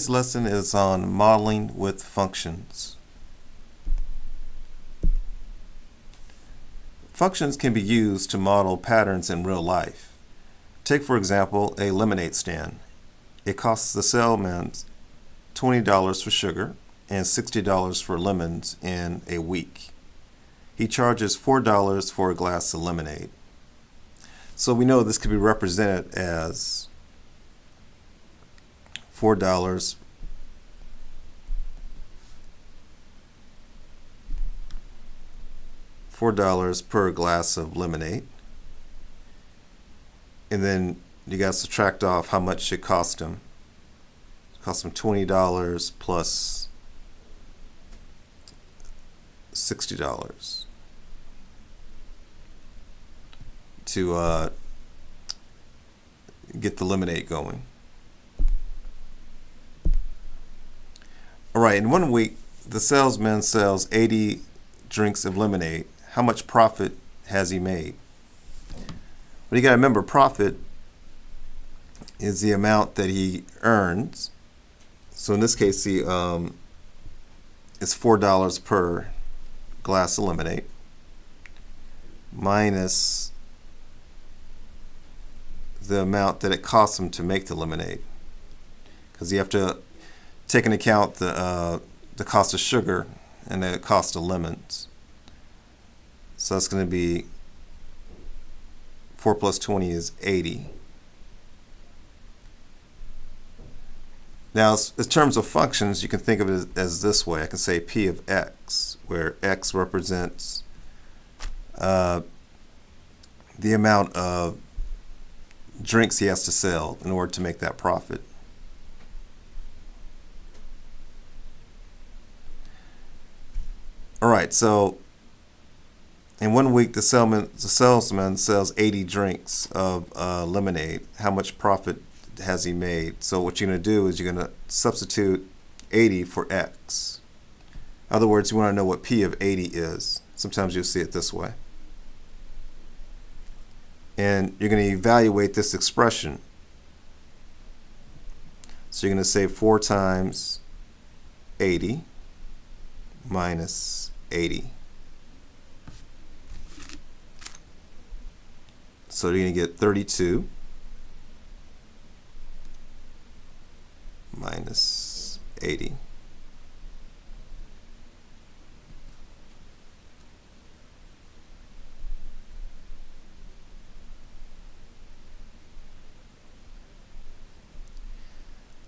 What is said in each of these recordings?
Today's lesson is on modeling with functions. Functions can be used to model patterns in real life. Take, for example, a lemonade stand. It costs the salesman $20 for sugar and $60 for lemons in a week. He charges $4 for a glass of lemonade. So we know this could be represented as $4 per glass of lemonade. And then you got to subtract off how much it cost him. It cost him $20 plus $60 to get the lemonade going. All right, in 1 week, the salesman sells 80 drinks of lemonade. How much profit has he made? Well, you got to remember, profit is the amount that he earns. So in this case, it's $4 per glass of lemonade minus the amount that it costs him to make the lemonade, because you have to take into account the cost of sugar and the cost of lemons. So that's going to be 4 plus 20 is 80. Now, in terms of functions, you can think of it as this way. I can say P of X, where X represents the amount of drinks he has to sell in order to make that profit. All right, so in 1 week, the salesman sells 80 drinks of lemonade. How much profit has he made? So what you're going to do is you're going to substitute 80 for X. In other words, you want to know what P of 80 is. Sometimes you'll see it this way. And you're going to evaluate this expression. So you're going to say 4 times 80 minus 80. So you're going to get 32 minus 80.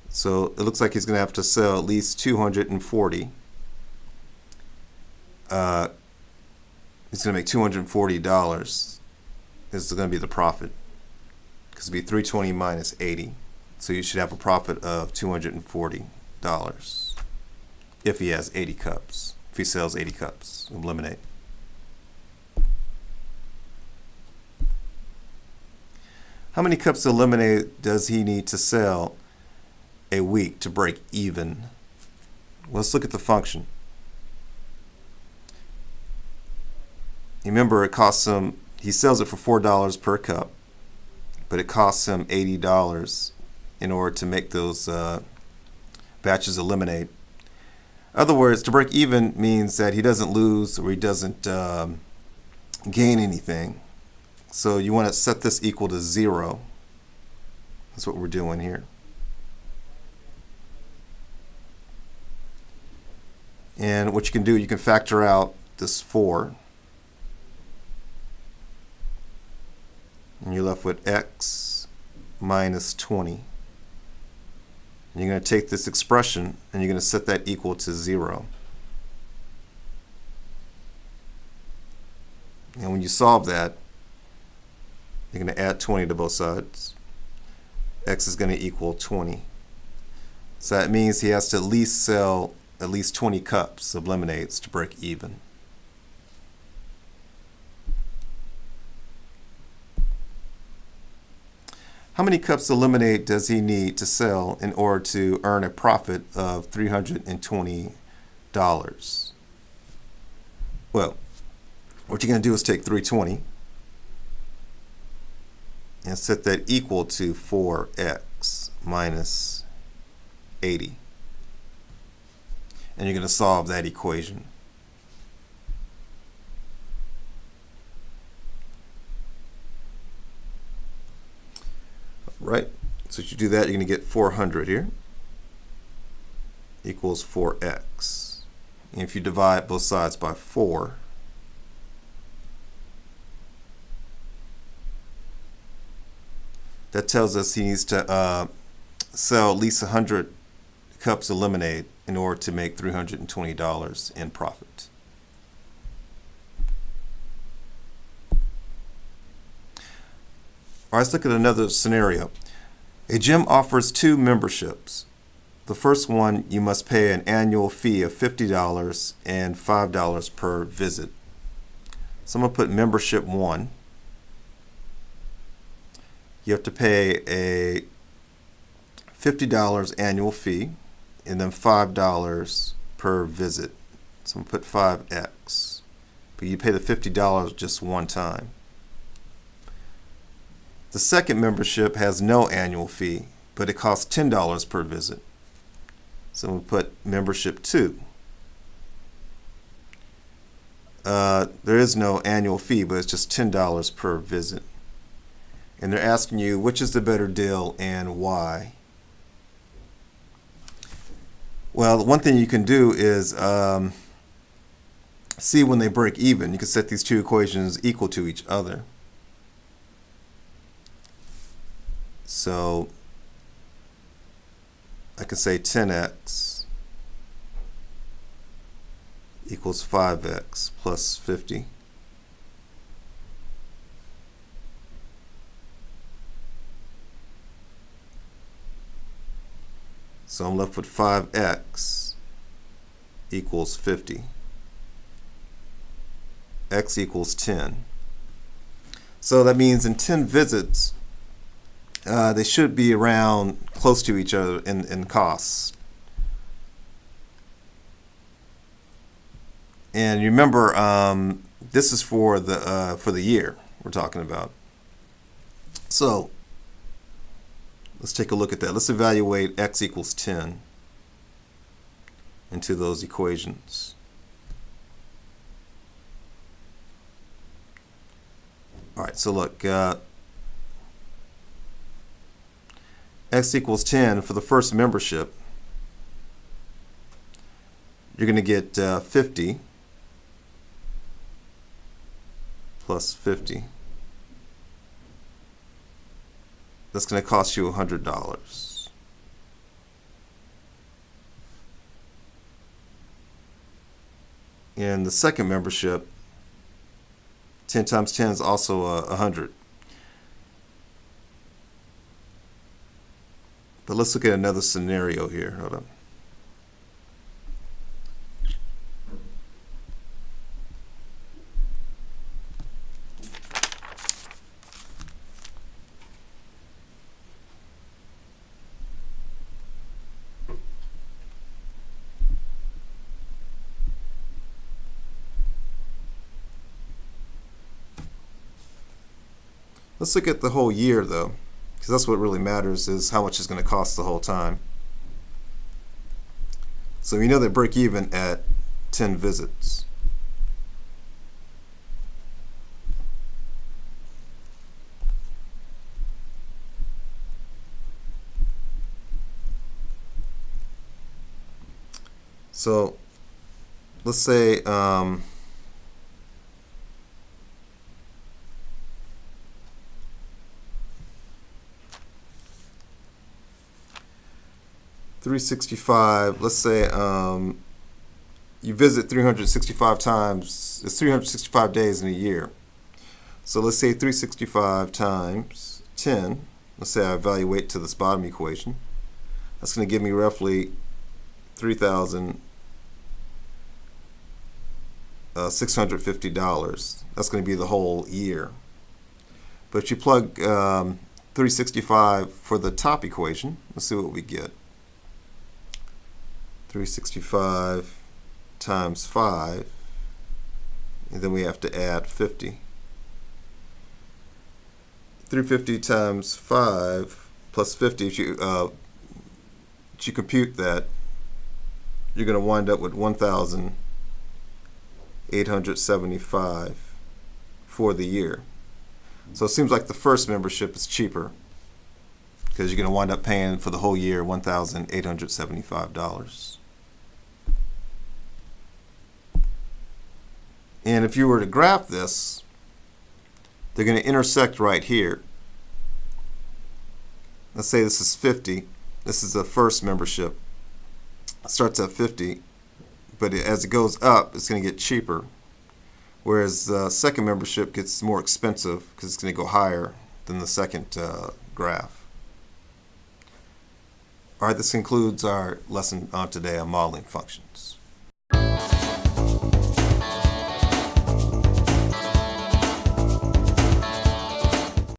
So it looks like he's going to have to sell at least 240. He's going to make $240. This is going to be the profit, because it'll be 320 minus 80. So you should have a profit of $240 if he has 80 cups, if he sells 80 cups of lemonade. How many cups of lemonade does he need to sell a week to break even? Well, let's look at the function. Remember, it costs him, he sells it for $4 per cup, but it costs him $80 in order to make those batches of lemonade. In other words, to break even means that he doesn't lose or he doesn't gain anything. So you want to set this equal to 0. That's what we're doing here. And what you can do, you can factor out this 4. And you're left with X minus 20. And you're going to take this expression and you're going to set that equal to 0. And when you solve that, you're going to add 20 to both sides. X is going to equal 20. So that means he has to at least sell at least 20 cups of lemonades to break even. How many cups of lemonade does he need to sell in order to earn a profit of $320? Well, what you're going to do is take 320 and set that equal to 4x minus 80. and you're going to solve that equation. Right, so if you do that, you're going to get 400 here equals 4x. And if you divide both sides by 4, that tells us he needs to sell at least 100 cups of lemonade in order to make $320 in profit. All right, let's look at another scenario. A gym offers 2 memberships. The first one, you must pay an annual fee of $50 and $5 per visit. So I'm going to put membership 1. You have to pay a $50 annual fee and then $5 per visit. So I'm going to put 5x. But you pay the $50 just one time. The second membership has no annual fee, but it costs $10 per visit. So we'll put membership 2. There is no annual fee, but it's just $10 per visit. And they're asking you which is the better deal and why. Well, one thing you can do is see when they break even. You can set these two equations equal to each other. So I can say 10x equals 5x plus 50. So I'm left with 5x equals 50. X equals 10. So that means in 10 visits, they should be around close to each other in costs. And remember, this is for the year we're talking about. So let's take a look at that. Let's evaluate x equals 10 into those equations. All right, so look, x equals 10 for the first membership. You're going to get 50 plus 50. That's going to cost you $100. And the second membership, 10 times 10 is also 100. But let's look at another scenario here. Hold on. Let's look at the whole year, though, because that's what really matters, is how much it's going to cost the whole time. So we know they break even at 10 visits. So let's say $365. Let's say you visit 365 times. It's 365 days in a year. So let's say 365 times 10. Let's say I evaluate to this bottom equation. That's going to give me roughly $3,650. That's going to be the whole year. But if you plug 365 for the top equation, let's see what we get. 365 times 5, and then we have to add 50. 350 times 5 plus 50, if you compute that, you're going to wind up with 1,875 for the year. So it seems like the first membership is cheaper because you're going to wind up paying for the whole year $1,875. And if you were to graph this, they're going to intersect right here. Let's say this is 50. This is the first membership. It starts at 50, but as it goes up, it's going to get cheaper. Whereas the second membership gets more expensive because it's going to go higher than the second graph. All right, this concludes our lesson on today on modeling functions.